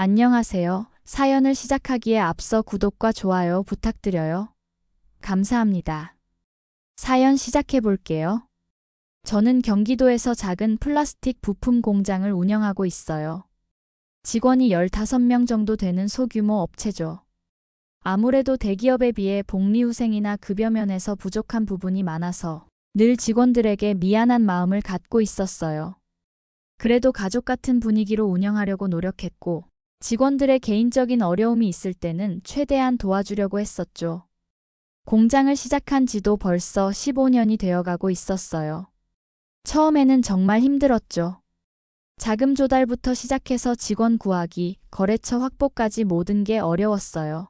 안녕하세요. 사연을 시작하기에 앞서 구독과 좋아요 부탁드려요. 감사합니다. 사연 시작해 볼게요. 저는 경기도에서 작은 플라스틱 부품 공장을 운영하고 있어요. 직원이 15명 정도 되는 소규모 업체죠. 아무래도 대기업에 비해 복리후생이나 급여 면에서 부족한 부분이 많아서 늘 직원들에게 미안한 마음을 갖고 있었어요. 그래도 가족 같은 분위기로 운영하려고 노력했고, 직원들의 개인적인 어려움이 있을 때는 최대한 도와주려고 했었죠. 공장을 시작한 지도 벌써 15년이 되어가고 있었어요. 처음에는 정말 힘들었죠. 자금 조달부터 시작해서 직원 구하기, 거래처 확보까지 모든 게 어려웠어요.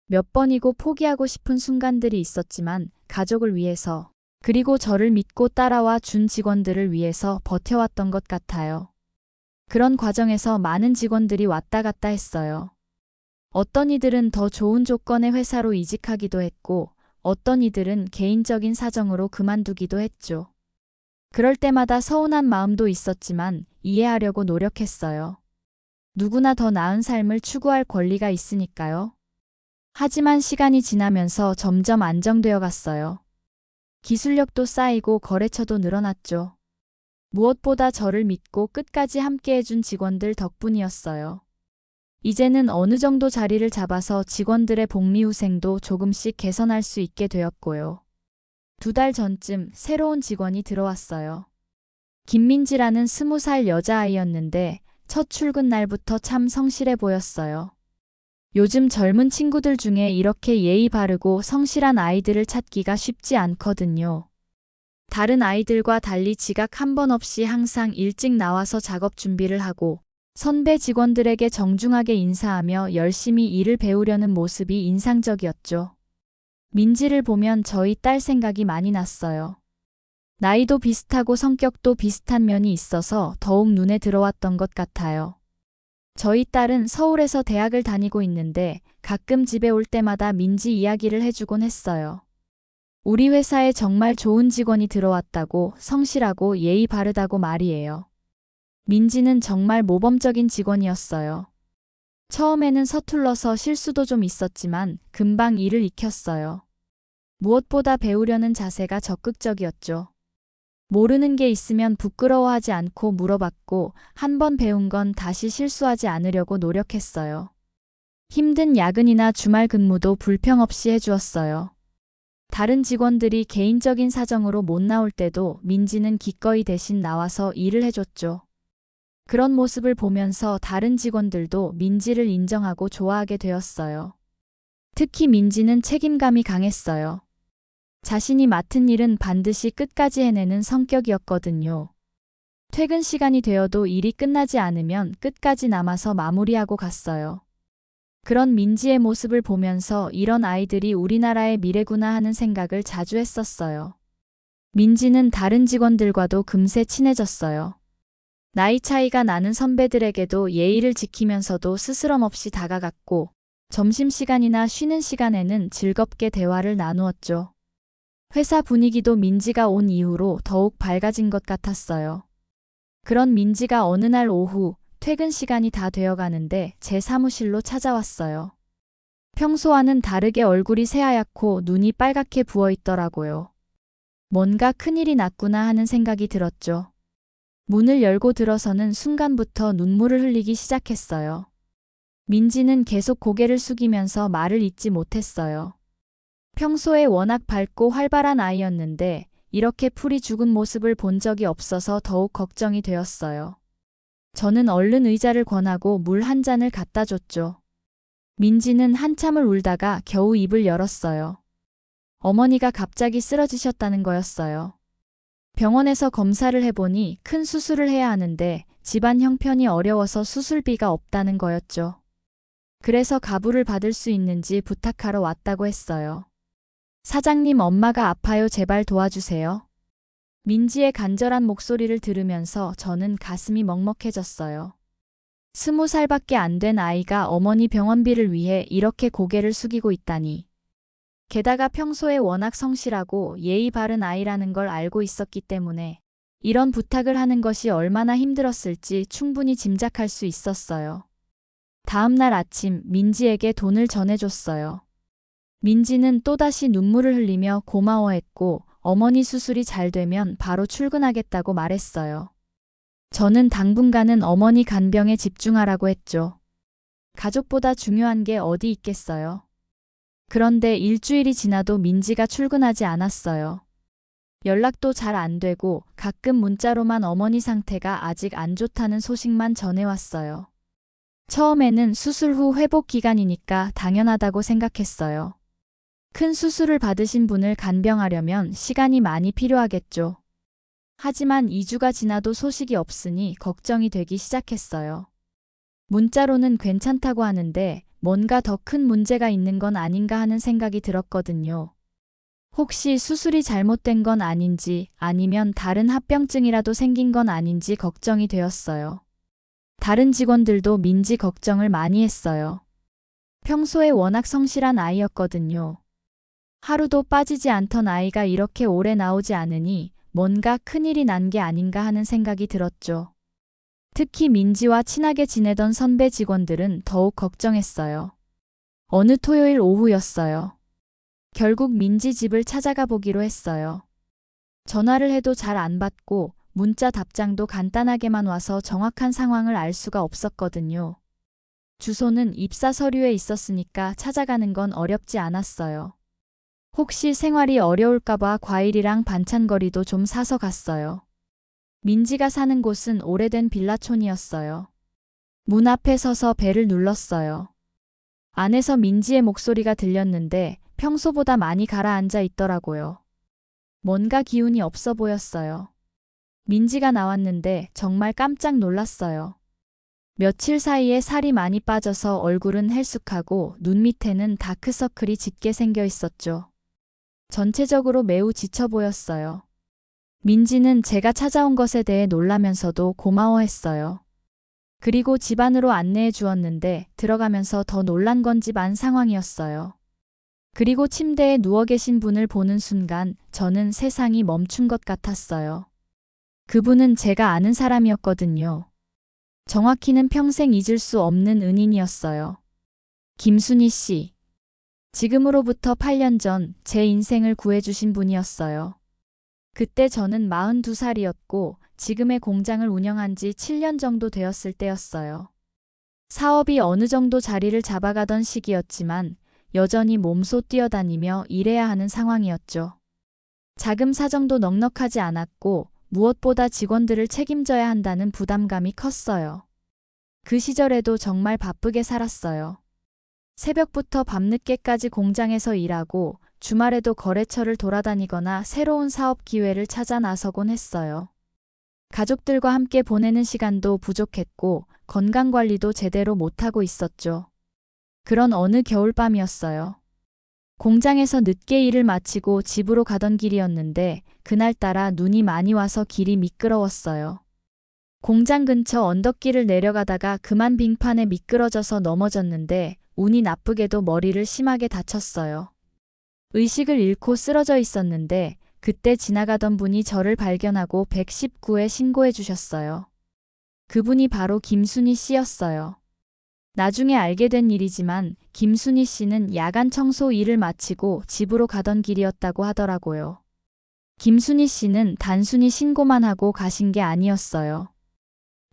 몇 번이고 포기하고 싶은 순간들이 있었지만 가족을 위해서, 그리고 저를 믿고 따라와 준 직원들을 위해서 버텨왔던 것 같아요. 그런 과정에서 많은 직원들이 왔다 갔다 했어요. 어떤 이들은 더 좋은 조건의 회사로 이직하기도 했고, 어떤 이들은 개인적인 사정으로 그만두기도 했죠. 그럴 때마다 서운한 마음도 있었지만 이해하려고 노력했어요. 누구나 더 나은 삶을 추구할 권리가 있으니까요. 하지만 시간이 지나면서 점점 안정되어 갔어요. 기술력도 쌓이고 거래처도 늘어났죠. 무엇보다 저를 믿고 끝까지 함께해준 직원들 덕분이었어요. 이제는 어느 정도 자리를 잡아서 직원들의 복리후생도 조금씩 개선할 수 있게 되었고요. 2달 전쯤 새로운 직원이 들어왔어요. 김민지라는 20살 여자아이였는데 첫 출근 날부터 참 성실해 보였어요. 요즘 젊은 친구들 중에 이렇게 예의 바르고 성실한 아이들을 찾기가 쉽지 않거든요. 다른 아이들과 달리 지각 한 번 없이 항상 일찍 나와서 작업 준비를 하고 선배 직원들에게 정중하게 인사하며 열심히 일을 배우려는 모습이 인상적이었죠. 민지를 보면 저희 딸 생각이 많이 났어요. 나이도 비슷하고 성격도 비슷한 면이 있어서 더욱 눈에 들어왔던 것 같아요. 저희 딸은 서울에서 대학을 다니고 있는데 가끔 집에 올 때마다 민지 이야기를 해주곤 했어요. 우리 회사에 정말 좋은 직원이 들어왔다고, 성실하고 예의 바르다고 말이에요. 민지는 정말 모범적인 직원이었어요. 처음에는 서툴러서 실수도 좀 있었지만 금방 일을 익혔어요. 무엇보다 배우려는 자세가 적극적이었죠. 모르는 게 있으면 부끄러워하지 않고 물어봤고, 한 번 배운 건 다시 실수하지 않으려고 노력했어요. 힘든 야근이나 주말 근무도 불평 없이 해주었어요. 다른 직원들이 개인적인 사정으로 못 나올 때도 민지는 기꺼이 대신 나와서 일을 해줬죠. 그런 모습을 보면서 다른 직원들도 민지를 인정하고 좋아하게 되었어요. 특히 민지는 책임감이 강했어요. 자신이 맡은 일은 반드시 끝까지 해내는 성격이었거든요. 퇴근 시간이 되어도 일이 끝나지 않으면 끝까지 남아서 마무리하고 갔어요. 그런 민지의 모습을 보면서 이런 아이들이 우리나라의 미래구나 하는 생각을 자주 했었어요. 민지는 다른 직원들과도 금세 친해졌어요. 나이 차이가 나는 선배들에게도 예의를 지키면서도 스스럼 없이 다가갔고, 점심시간이나 쉬는 시간에는 즐겁게 대화를 나누었죠. 회사 분위기도 민지가 온 이후로 더욱 밝아진 것 같았어요. 그런 민지가 어느 날 오후, 퇴근 시간이 다 되어가는데 제 사무실로 찾아왔어요. 평소와는 다르게 얼굴이 새하얗고 눈이 빨갛게 부어있더라고요. 뭔가 큰일이 났구나 하는 생각이 들었죠. 문을 열고 들어서는 순간부터 눈물을 흘리기 시작했어요. 민지는 계속 고개를 숙이면서 말을 잇지 못했어요. 평소에 워낙 밝고 활발한 아이였는데 이렇게 풀이 죽은 모습을 본 적이 없어서 더욱 걱정이 되었어요. 저는 얼른 의자를 권하고 물 한 잔을 갖다 줬죠. 민지는 한참을 울다가 겨우 입을 열었어요. 어머니가 갑자기 쓰러지셨다는 거였어요. 병원에서 검사를 해보니 큰 수술을 해야 하는데 집안 형편이 어려워서 수술비가 없다는 거였죠. 그래서 가부를 받을 수 있는지 부탁하러 왔다고 했어요. 사장님, 엄마가 아파요. 제발 도와주세요. 민지의 간절한 목소리를 들으면서 저는 가슴이 먹먹해졌어요. 20살밖에 안 된 아이가 어머니 병원비를 위해 이렇게 고개를 숙이고 있다니. 게다가 평소에 워낙 성실하고 예의 바른 아이라는 걸 알고 있었기 때문에 이런 부탁을 하는 것이 얼마나 힘들었을지 충분히 짐작할 수 있었어요. 다음 날 아침 민지에게 돈을 전해줬어요. 민지는 또다시 눈물을 흘리며 고마워했고 어머니 수술이 잘 되면 바로 출근하겠다고 말했어요. 저는 당분간은 어머니 간병에 집중하라고 했죠. 가족보다 중요한 게 어디 있겠어요. 그런데 일주일이 지나도 민지가 출근하지 않았어요. 연락도 잘 안 되고 가끔 문자로만 어머니 상태가 아직 안 좋다는 소식만 전해왔어요. 처음에는 수술 후 회복 기간이니까 당연하다고 생각했어요. 큰 수술을 받으신 분을 간병하려면 시간이 많이 필요하겠죠. 하지만 2주가 지나도 소식이 없으니 걱정이 되기 시작했어요. 문자로는 괜찮다고 하는데 뭔가 더 큰 문제가 있는 건 아닌가 하는 생각이 들었거든요. 혹시 수술이 잘못된 건 아닌지 아니면 다른 합병증이라도 생긴 건 아닌지 걱정이 되었어요. 다른 직원들도 민지 걱정을 많이 했어요. 평소에 워낙 성실한 아이였거든요. 하루도 빠지지 않던 아이가 이렇게 오래 나오지 않으니 뭔가 큰일이 난 게 아닌가 하는 생각이 들었죠. 특히 민지와 친하게 지내던 선배 직원들은 더욱 걱정했어요. 어느 토요일 오후였어요. 결국 민지 집을 찾아가 보기로 했어요. 전화를 해도 잘 안 받고 문자 답장도 간단하게만 와서 정확한 상황을 알 수가 없었거든요. 주소는 입사 서류에 있었으니까 찾아가는 건 어렵지 않았어요. 혹시 생활이 어려울까봐 과일이랑 반찬거리도 좀 사서 갔어요. 민지가 사는 곳은 오래된 빌라촌이었어요. 문 앞에 서서 벨을 눌렀어요. 안에서 민지의 목소리가 들렸는데 평소보다 많이 가라앉아 있더라고요. 뭔가 기운이 없어 보였어요. 민지가 나왔는데 정말 깜짝 놀랐어요. 며칠 사이에 살이 많이 빠져서 얼굴은 헬쑥하고 눈 밑에는 다크서클이 짙게 생겨 있었죠. 전체적으로 매우 지쳐 보였어요. 민지는 제가 찾아온 것에 대해 놀라면서도 고마워했어요. 그리고 집 안으로 안내해 주었는데 들어가면서 더 놀란 건 집 안 상황이었어요. 그리고 침대에 누워 계신 분을 보는 순간 저는 세상이 멈춘 것 같았어요. 그분은 제가 아는 사람이었거든요. 정확히는 평생 잊을 수 없는 은인이었어요. 김순희 씨. 지금으로부터 8년 전 제 인생을 구해주신 분이었어요. 그때 저는 42살이었고 지금의 공장을 운영한 지 7년 정도 되었을 때였어요. 사업이 어느 정도 자리를 잡아가던 시기였지만 여전히 몸소 뛰어다니며 일해야 하는 상황이었죠. 자금 사정도 넉넉하지 않았고 무엇보다 직원들을 책임져야 한다는 부담감이 컸어요. 그 시절에도 정말 바쁘게 살았어요. 새벽부터 밤늦게까지 공장에서 일하고 주말에도 거래처를 돌아다니거나 새로운 사업 기회를 찾아 나서곤 했어요. 가족들과 함께 보내는 시간도 부족했고 건강관리도 제대로 못하고 있었죠. 그런 어느 겨울밤이었어요. 공장에서 늦게 일을 마치고 집으로 가던 길이었는데 그날따라 눈이 많이 와서 길이 미끄러웠어요. 공장 근처 언덕길을 내려가다가 그만 빙판에 미끄러져서 넘어졌는데 운이 나쁘게도 머리를 심하게 다쳤어요. 의식을 잃고 쓰러져 있었는데 그때 지나가던 분이 저를 발견하고 119에 신고해 주셨어요. 그분이 바로 김순희 씨였어요. 나중에 알게 된 일이지만 김순희 씨는 야간 청소 일을 마치고 집으로 가던 길이었다고 하더라고요. 김순희 씨는 단순히 신고만 하고 가신 게 아니었어요.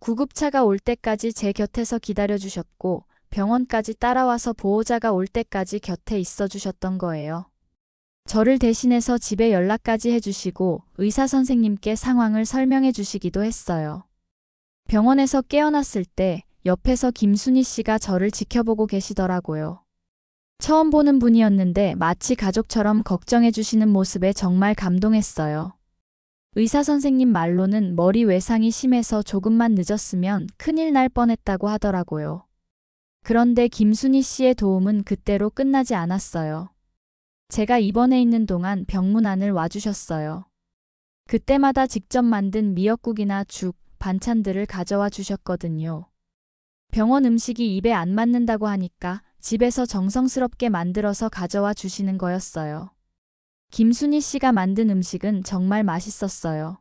구급차가 올 때까지 제 곁에서 기다려주셨고 병원까지 따라와서 보호자가 올 때까지 곁에 있어 주셨던 거예요. 저를 대신해서 집에 연락까지 해주시고 의사 선생님께 상황을 설명해 주시기도 했어요. 병원에서 깨어났을 때 옆에서 김순희 씨가 저를 지켜보고 계시더라고요. 처음 보는 분이었는데 마치 가족처럼 걱정해 주시는 모습에 정말 감동했어요. 의사 선생님 말로는 머리 외상이 심해서 조금만 늦었으면 큰일 날 뻔했다고 하더라고요. 그런데 김순희 씨의 도움은 그때로 끝나지 않았어요. 제가 입원해 있는 동안 병문 안을 와주셨어요. 그때마다 직접 만든 미역국이나 죽, 반찬들을 가져와 주셨거든요. 병원 음식이 입에 안 맞는다고 하니까 집에서 정성스럽게 만들어서 가져와 주시는 거였어요. 김순희 씨가 만든 음식은 정말 맛있었어요.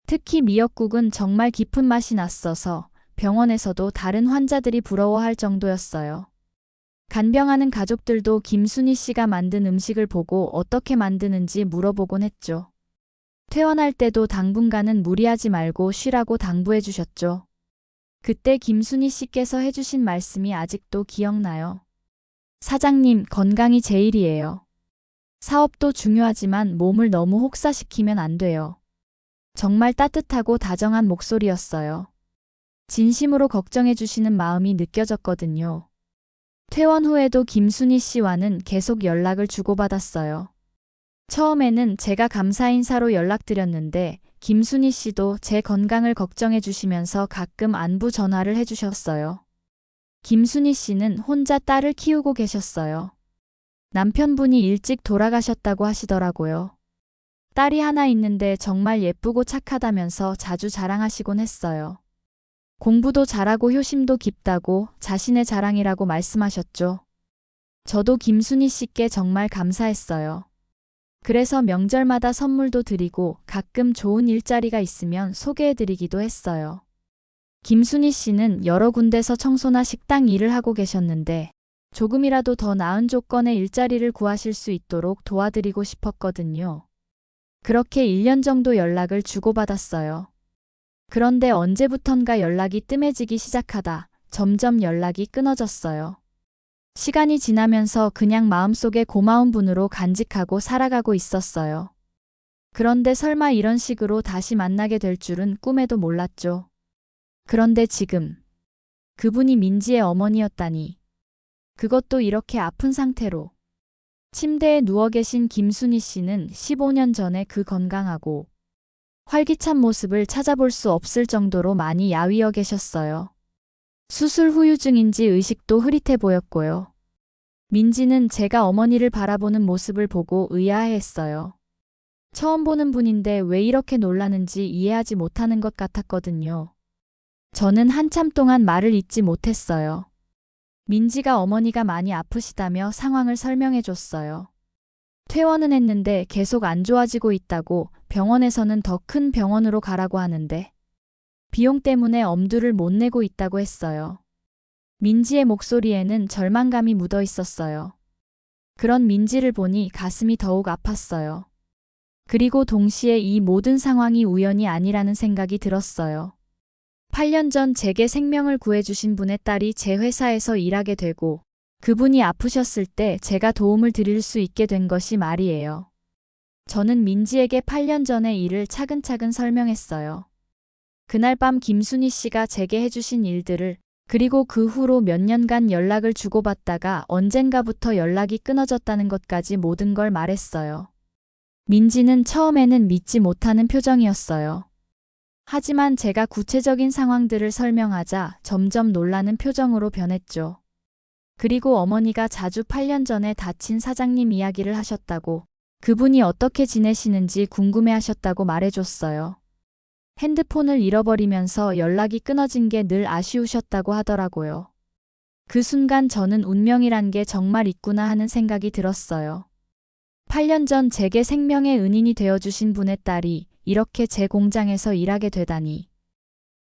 특히 미역국은 정말 깊은 맛이 났어서 병원에서도 다른 환자들이 부러워할 정도였어요. 간병하는 가족들도 김순희 씨가 만든 음식을 보고 어떻게 만드는지 물어보곤 했죠. 퇴원할 때도 당분간은 무리하지 말고 쉬라고 당부해 주셨죠. 그때 김순희 씨께서 해주신 말씀이 아직도 기억나요. 사장님, 건강이 제일이에요. 사업도 중요하지만 몸을 너무 혹사시키면 안 돼요. 정말 따뜻하고 다정한 목소리였어요. 진심으로 걱정해 주시는 마음이 느껴졌거든요. 퇴원 후에도 김순희 씨와는 계속 연락을 주고받았어요. 처음에는 제가 감사 인사로 연락드렸는데 김순희 씨도 제 건강을 걱정해 주시면서 가끔 안부 전화를 해주셨어요. 김순희 씨는 혼자 딸을 키우고 계셨어요. 남편분이 일찍 돌아가셨다고 하시더라고요. 딸이 하나 있는데 정말 예쁘고 착하다면서 자주 자랑하시곤 했어요. 공부도 잘하고 효심도 깊다고 자신의 자랑이라고 말씀하셨죠. 저도 김순희 씨께 정말 감사했어요. 그래서 명절마다 선물도 드리고 가끔 좋은 일자리가 있으면 소개해드리기도 했어요. 김순희 씨는 여러 군데서 청소나 식당 일을 하고 계셨는데 조금이라도 더 나은 조건의 일자리를 구하실 수 있도록 도와드리고 싶었거든요. 그렇게 1년 정도 연락을 주고받았어요. 그런데 언제부턴가 연락이 뜸해지기 시작하다 점점 연락이 끊어졌어요. 시간이 지나면서 그냥 마음속에 고마운 분으로 간직하고 살아가고 있었어요. 그런데 설마 이런 식으로 다시 만나게 될 줄은 꿈에도 몰랐죠. 그런데 지금 그분이 민지의 어머니였다니. 그것도 이렇게 아픈 상태로. 침대에 누워 계신 김순희 씨는 15년 전에 그 건강하고 활기찬 모습을 찾아볼 수 없을 정도로 많이 야위어 계셨어요. 수술 후유증인지 의식도 흐릿해 보였고요. 민지는 제가 어머니를 바라보는 모습을 보고 의아해했어요. 처음 보는 분인데 왜 이렇게 놀라는지 이해하지 못하는 것 같았거든요. 저는 한참 동안 말을 잇지 못했어요. 민지가 어머니가 많이 아프시다며 상황을 설명해 줬어요. 퇴원은 했는데 계속 안 좋아지고 있다고 병원에서는 더 큰 병원으로 가라고 하는데 비용 때문에 엄두를 못 내고 있다고 했어요. 민지의 목소리에는 절망감이 묻어 있었어요. 그런 민지를 보니 가슴이 더욱 아팠어요. 그리고 동시에 이 모든 상황이 우연이 아니라는 생각이 들었어요. 8년 전 제게 생명을 구해주신 분의 딸이 제 회사에서 일하게 되고 그분이 아프셨을 때 제가 도움을 드릴 수 있게 된 것이 말이에요. 저는 민지에게 8년 전의 일을 차근차근 설명했어요. 그날 밤 김순희 씨가 제게 해주신 일들을 그리고 그 후로 몇 년간 연락을 주고받다가 언젠가부터 연락이 끊어졌다는 것까지 모든 걸 말했어요. 민지는 처음에는 믿지 못하는 표정이었어요. 하지만 제가 구체적인 상황들을 설명하자 점점 놀라는 표정으로 변했죠. 그리고 어머니가 자주 8년 전에 다친 사장님 이야기를 하셨다고 그분이 어떻게 지내시는지 궁금해하셨다고 말해줬어요. 핸드폰을 잃어버리면서 연락이 끊어진 게 늘 아쉬우셨다고 하더라고요. 그 순간 저는 운명이란 게 정말 있구나 하는 생각이 들었어요. 8년 전 제게 생명의 은인이 되어주신 분의 딸이 이렇게 제 공장에서 일하게 되다니.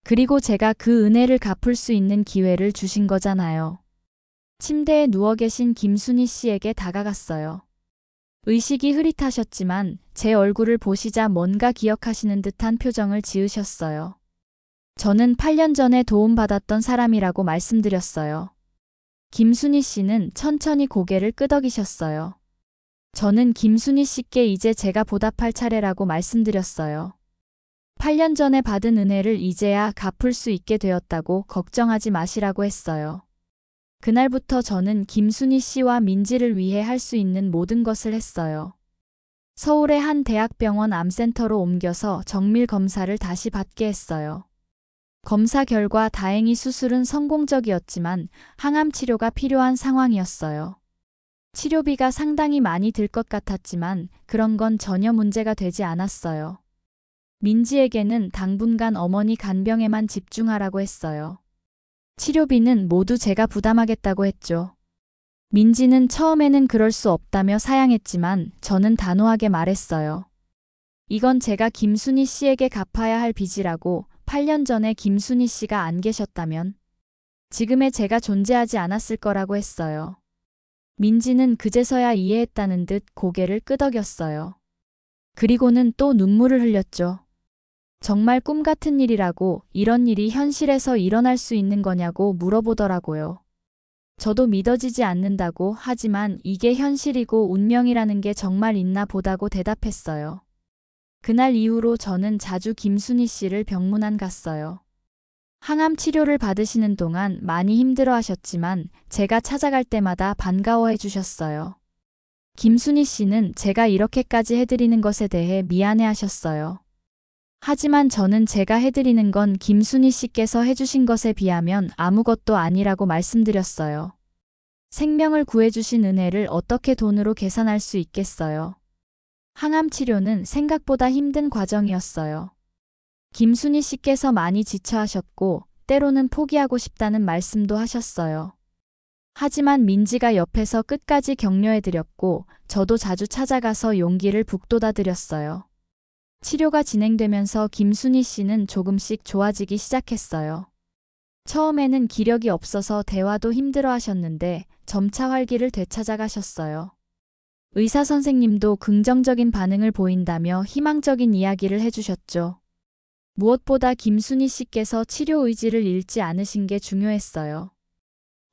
그리고 제가 그 은혜를 갚을 수 있는 기회를 주신 거잖아요. 침대에 누워 계신 김순희 씨에게 다가갔어요. 의식이 흐릿하셨지만 제 얼굴을 보시자 뭔가 기억하시는 듯한 표정을 지으셨어요. 저는 8년 전에 도움받았던 사람이라고 말씀드렸어요. 김순희 씨는 천천히 고개를 끄덕이셨어요. 저는 김순희 씨께 이제 제가 보답할 차례라고 말씀드렸어요. 8년 전에 받은 은혜를 이제야 갚을 수 있게 되었다고 걱정하지 마시라고 했어요. 그날부터 저는 김순희 씨와 민지를 위해 할 수 있는 모든 것을 했어요. 서울의 한 대학병원 암센터로 옮겨서 정밀 검사를 다시 받게 했어요. 검사 결과 다행히 수술은 성공적이었지만 항암 치료가 필요한 상황이었어요. 치료비가 상당히 많이 들 것 같았지만 그런 건 전혀 문제가 되지 않았어요. 민지에게는 당분간 어머니 간병에만 집중하라고 했어요. 치료비는 모두 제가 부담하겠다고 했죠. 민지는 처음에는 그럴 수 없다며 사양했지만 저는 단호하게 말했어요. 이건 제가 김순희 씨에게 갚아야 할 빚이라고 8년 전에 김순희 씨가 안 계셨다면 지금의 제가 존재하지 않았을 거라고 했어요. 민지는 그제서야 이해했다는 듯 고개를 끄덕였어요. 그리고는 또 눈물을 흘렸죠. 정말 꿈 같은 일이라고, 이런 일이 현실에서 일어날 수 있는 거냐고 물어보더라고요. 저도 믿어지지 않는다고, 하지만 이게 현실이고 운명이라는 게 정말 있나 보다고 대답했어요. 그날 이후로 저는 자주 김순희 씨를 병문안 갔어요. 항암 치료를 받으시는 동안 많이 힘들어 하셨지만 제가 찾아갈 때마다 반가워해 주셨어요. 김순희 씨는 제가 이렇게까지 해드리는 것에 대해 미안해 하셨어요. 하지만 저는 제가 해드리는 건 김순희 씨께서 해주신 것에 비하면 아무것도 아니라고 말씀드렸어요. 생명을 구해주신 은혜를 어떻게 돈으로 계산할 수 있겠어요. 항암 치료는 생각보다 힘든 과정이었어요. 김순희 씨께서 많이 지쳐하셨고 때로는 포기하고 싶다는 말씀도 하셨어요. 하지만 민지가 옆에서 끝까지 격려해드렸고 저도 자주 찾아가서 용기를 북돋아드렸어요. 치료가 진행되면서 김순희 씨는 조금씩 좋아지기 시작했어요. 처음에는 기력이 없어서 대화도 힘들어 하셨는데 점차 활기를 되찾아가셨어요. 의사 선생님도 긍정적인 반응을 보인다며 희망적인 이야기를 해주셨죠. 무엇보다 김순희 씨께서 치료 의지를 잃지 않으신 게 중요했어요.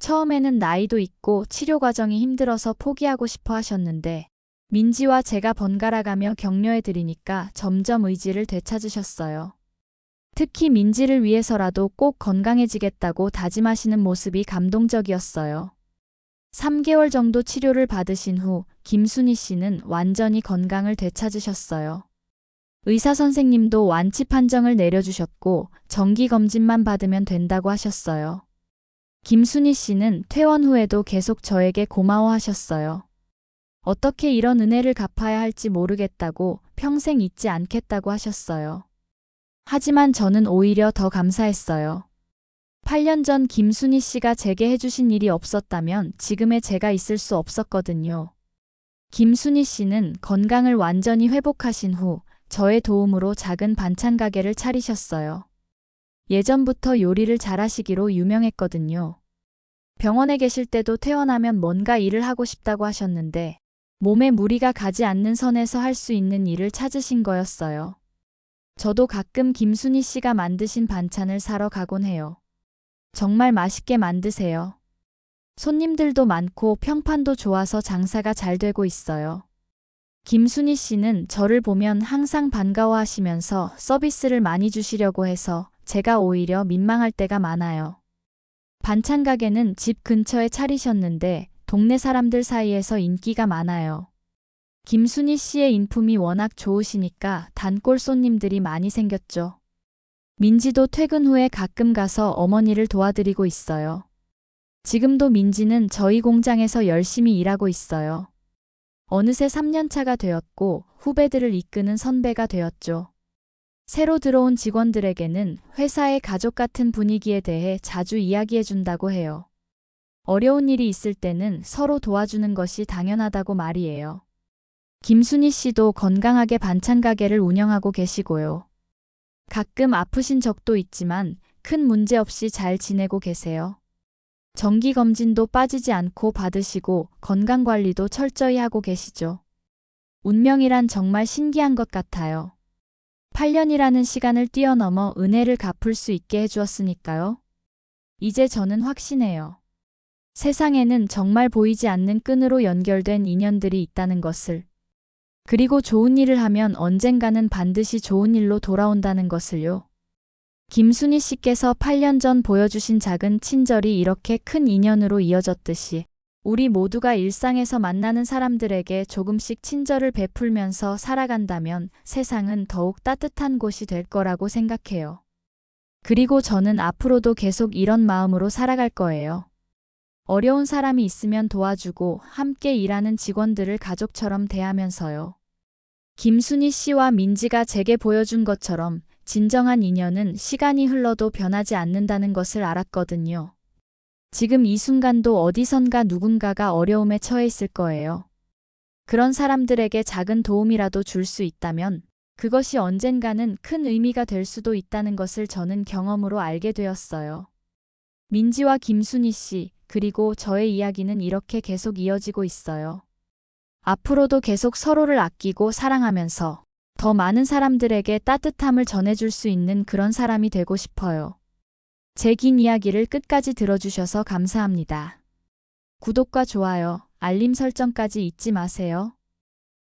처음에는 나이도 있고 치료 과정이 힘들어서 포기하고 싶어 하셨는데 민지와 제가 번갈아가며 격려해드리니까 점점 의지를 되찾으셨어요. 특히 민지를 위해서라도 꼭 건강해지겠다고 다짐하시는 모습이 감동적이었어요. 3개월 정도 치료를 받으신 후 김순희 씨는 완전히 건강을 되찾으셨어요. 의사 선생님도 완치 판정을 내려주셨고 정기검진만 받으면 된다고 하셨어요. 김순희 씨는 퇴원 후에도 계속 저에게 고마워하셨어요. 어떻게 이런 은혜를 갚아야 할지 모르겠다고, 평생 잊지 않겠다고 하셨어요. 하지만 저는 오히려 더 감사했어요. 8년 전 김순희 씨가 제게 해주신 일이 없었다면 지금의 제가 있을 수 없었거든요. 김순희 씨는 건강을 완전히 회복하신 후 저의 도움으로 작은 반찬 가게를 차리셨어요. 예전부터 요리를 잘하시기로 유명했거든요. 병원에 계실 때도 퇴원하면 뭔가 일을 하고 싶다고 하셨는데 몸에 무리가 가지 않는 선에서 할 수 있는 일을 찾으신 거였어요. 저도 가끔 김순희 씨가 만드신 반찬을 사러 가곤 해요. 정말 맛있게 만드세요. 손님들도 많고 평판도 좋아서 장사가 잘 되고 있어요. 김순희 씨는 저를 보면 항상 반가워하시면서 서비스를 많이 주시려고 해서 제가 오히려 민망할 때가 많아요. 반찬 가게는 집 근처에 차리셨는데 동네 사람들 사이에서 인기가 많아요. 김순희 씨의 인품이 워낙 좋으시니까 단골 손님들이 많이 생겼죠. 민지도 퇴근 후에 가끔 가서 어머니를 도와드리고 있어요. 지금도 민지는 저희 공장에서 열심히 일하고 있어요. 어느새 3년 차가 되었고 후배들을 이끄는 선배가 되었죠. 새로 들어온 직원들에게는 회사의 가족 같은 분위기에 대해 자주 이야기해 준다고 해요. 어려운 일이 있을 때는 서로 도와주는 것이 당연하다고 말이에요. 김순희 씨도 건강하게 반찬 가게를 운영하고 계시고요. 가끔 아프신 적도 있지만 큰 문제 없이 잘 지내고 계세요. 정기검진도 빠지지 않고 받으시고 건강관리도 철저히 하고 계시죠. 운명이란 정말 신기한 것 같아요. 8년이라는 시간을 뛰어넘어 은혜를 갚을 수 있게 해주었으니까요. 이제 저는 확신해요. 세상에는 정말 보이지 않는 끈으로 연결된 인연들이 있다는 것을. 그리고 좋은 일을 하면 언젠가는 반드시 좋은 일로 돌아온다는 것을요. 김순희 씨께서 8년 전 보여주신 작은 친절이 이렇게 큰 인연으로 이어졌듯이 우리 모두가 일상에서 만나는 사람들에게 조금씩 친절을 베풀면서 살아간다면 세상은 더욱 따뜻한 곳이 될 거라고 생각해요. 그리고 저는 앞으로도 계속 이런 마음으로 살아갈 거예요. 어려운 사람이 있으면 도와주고 함께 일하는 직원들을 가족처럼 대하면서요. 김순희 씨와 민지가 제게 보여준 것처럼 진정한 인연은 시간이 흘러도 변하지 않는다는 것을 알았거든요. 지금 이 순간도 어디선가 누군가가 어려움에 처해 있을 거예요. 그런 사람들에게 작은 도움이라도 줄 수 있다면 그것이 언젠가는 큰 의미가 될 수도 있다는 것을 저는 경험으로 알게 되었어요. 민지와 김순희 씨, 그리고 저의 이야기는 이렇게 계속 이어지고 있어요. 앞으로도 계속 서로를 아끼고 사랑하면서 더 많은 사람들에게 따뜻함을 전해줄 수 있는 그런 사람이 되고 싶어요. 제 긴 이야기를 끝까지 들어주셔서 감사합니다. 구독과 좋아요, 알림 설정까지 잊지 마세요.